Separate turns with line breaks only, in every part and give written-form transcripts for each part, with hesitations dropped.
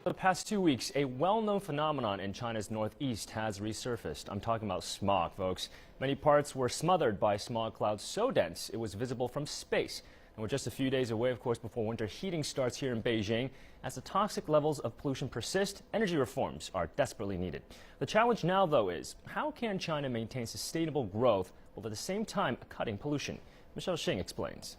For the past 2 weeks, a well-known phenomenon in China's northeast has resurfaced. I'm talking about smog, folks. Many parts were smothered by smog clouds so dense it was visible from space. And we're just a few days away, of course, before winter heating starts here in Beijing. As the toxic levels of pollution persist, energy reforms are desperately needed. The challenge now, though, is how can China maintain sustainable growth while at the same time cutting pollution? Michelle Xing explains.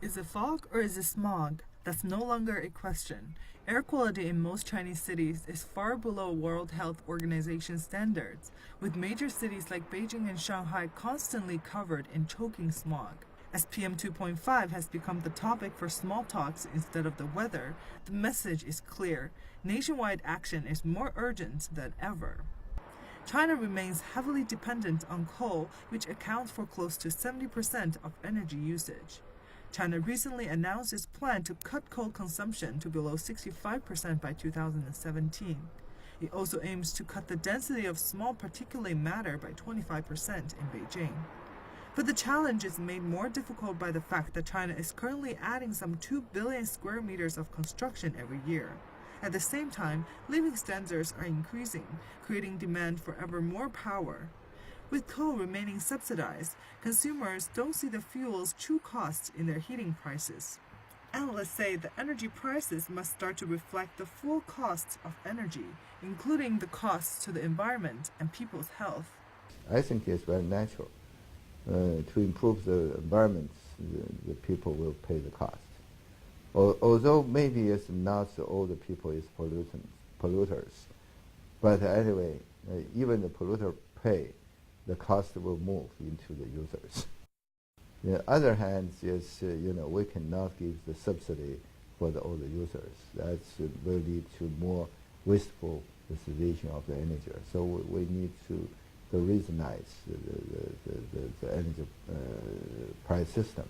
Is it fog or is it smog? That's no longer a question. Air quality in most Chinese cities is far below World Health Organization standards, with major cities like Beijing and Shanghai constantly covered in choking smog. As PM 2.5 has become the topic for small talks instead of the weather, the message is clear. Nationwide action is more urgent than ever. China remains heavily dependent on coal, which accounts for close to 70% of energy usage. China recently announced its plan to cut coal consumption to below 65% by 2017. It also aims to cut the density of small particulate matter by 25% in Beijing. But the challenge is made more difficult by the fact that China is currently adding some 2 billion square meters of construction every year. At the same time, living standards are increasing, creating demand for ever more power. With coal remaining subsidized, consumers don't see the fuel's true costs in their heating prices. Analysts say the energy prices must start to reflect the full costs of energy, including the costs to the environment and people's health.
I think it's very natural. To improve the environment, the people will pay the cost. Although maybe it's not all the people is polluters, but anyway, even the polluter pay, the cost will move into the users. The other hand is, we cannot give the subsidy for all the users. That will lead to more wasteful utilization of the energy. So we need to reasonize the energy price system.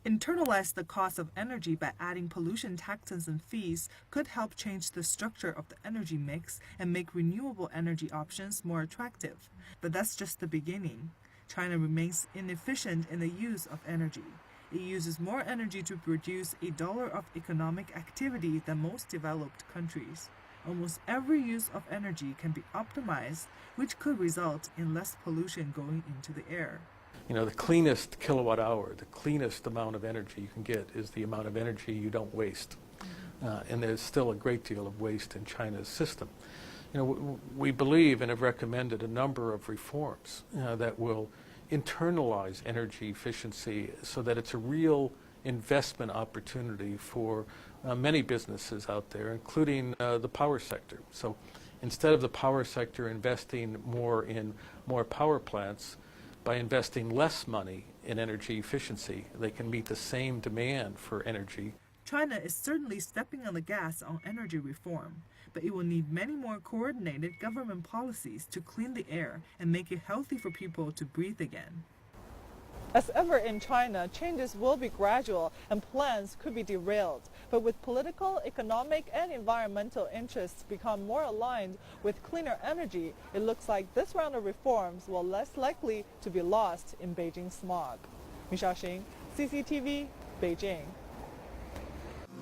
Internalize the cost of energy by adding pollution taxes and fees could help change the structure of the energy mix and make renewable energy options more attractive. But that's just the beginning. China remains inefficient in the use of energy. It uses more energy to produce $1 of economic activity than most developed countries. Almost every use of energy can be optimized, which could result in less pollution going into the air.
The cleanest kilowatt hour, the cleanest amount of energy you can get is the amount of energy you don't waste. And there's still a great deal of waste in China's system. We believe and have recommended a number of reforms that will internalize energy efficiency so that it's a real investment opportunity for many businesses out there, including the power sector. So instead of the power sector investing more in more power plants, by investing less money in energy efficiency, they can meet the same demand for energy.
China is certainly stepping on the gas on energy reform, but it will need many more coordinated government policies to clean the air and make it healthy for people to breathe again. As ever in China, changes will be gradual and plans could be derailed. But with political, economic, and environmental interests become more aligned with cleaner energy, it looks like this round of reforms will less likely to be lost in Beijing smog. Michelle Xing, CCTV, Beijing.